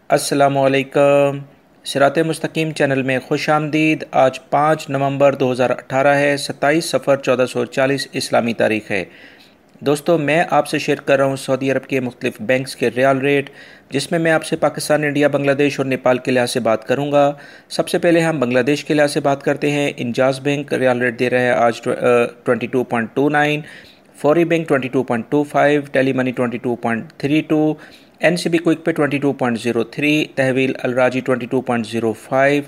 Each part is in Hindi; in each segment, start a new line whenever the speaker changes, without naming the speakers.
अस्सलामुअलैकुम। सिराते मुस्तकीम चैनल में खुश आमदीद। आज 5 नवंबर 2018 है, 27 सफ़र 1440 इस्लामी तारीख़ है। दोस्तों, मैं आपसे शेयर कर रहा हूँ सऊदी अरब के मुख्तलिफ बैंक्स के रियाल रेट, जिसमें मैं आपसे पाकिस्तान, इंडिया, बांग्लादेश और नेपाल के लिहाज से बात करूँगा। सबसे पहले हम बांग्लादेश के लिहाज से बात करते हैं। इंजाज बैंक रियाल रेट दे रहा है आज 22.29, Fawri bank 22.25, Tele Money 22.32, NCB Quick Pay 22.03, Tahweel Alrajhi 22.05,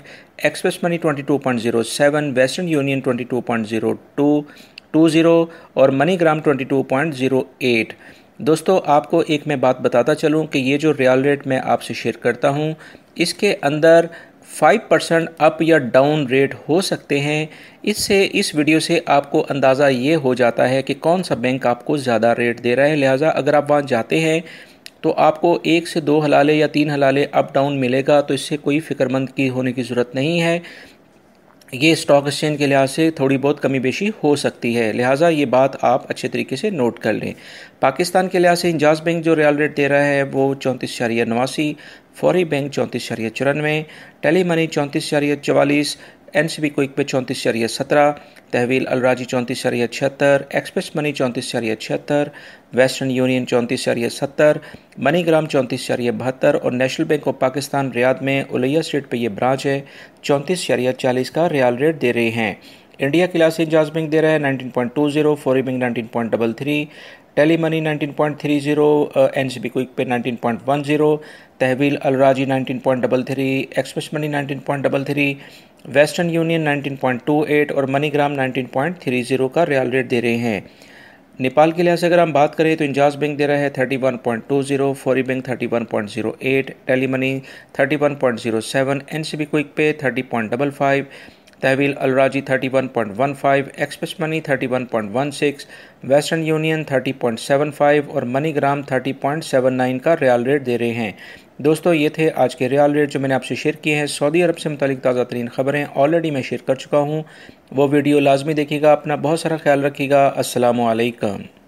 Express Money 22.07, Western Union 22.0220 और मनीग्राम 22.08। दोस्तों, आपको एक मैं बात बताता चलूं कि ये जो रियाल रेट मैं आपसे शेयर करता हूं, इसके अंदर 5% अप या डाउन रेट हो सकते हैं। इससे इस वीडियो से आपको अंदाज़ा ये हो जाता है कि कौन सा बैंक आपको ज़्यादा रेट दे रहा है। लिहाजा अगर आप वहाँ जाते हैं तो आपको 1 से 2 हलाले या 3 हलाले अप डाउन मिलेगा, तो इससे कोई फ़िक्रमंद की होने की ज़रूरत नहीं है। ये स्टॉक एक्सचेंज के लिहाज से थोड़ी बहुत कमी बेशी हो सकती है, लिहाजा ये बात आप अच्छे तरीके से नोट कर लें। पाकिस्तान के लिहाज से इंजाज बैंक जो रियाल रेट दे रहा है वो 34.89, Fawri bank 34.94, Tele Money 34.44, NCB Quick Pay 34.17, Tahweel Alrajhi 34.76, Express Money 34.76, Western Union 34.70, MoneyGram 34.72 और National Bank of Pakistan Riyadh में उलैया स्ट्रीट पे ये ब्रांच है, 34.40 का रियाल रेट दे रहे हैं। इंडिया के लिहाज से इंजाज बैंक दे रहा है 19.20, Fawri bank 19.33, Tele Money 19.30, NCB Quick Pay 19.10, Tahweel Alrajhi 19.33, Express Money 19.33, Western Union 19.28 और मनीग्राम 19.30 का रियाल रेट दे रहे हैं। नेपाल के लिहाज से अगर हम बात करें तो इंजाज बैंक दे रहा है 31.20, Fawri bank 31.08, Tele Money 31.07, NCB Quick Pay 30.55, Tahweel Alrajhi 31.15, Express Money 31.16, Western Union 30.75 और मनीग्राम 30.79 का रियाल रेट दे रहे हैं। दोस्तों, ये थे आज के रियाल रेट जो मैंने आपसे शेयर किए हैं। सऊदी अरब से मुतालिक ताज़ा तरीन खबरें ऑलरेडी मैं शेयर कर चुका हूँ, वो वीडियो लाजमी देखिएगा। अपना बहुत सारा ख्याल रखिएगा। अस्सलामु अलैकुम।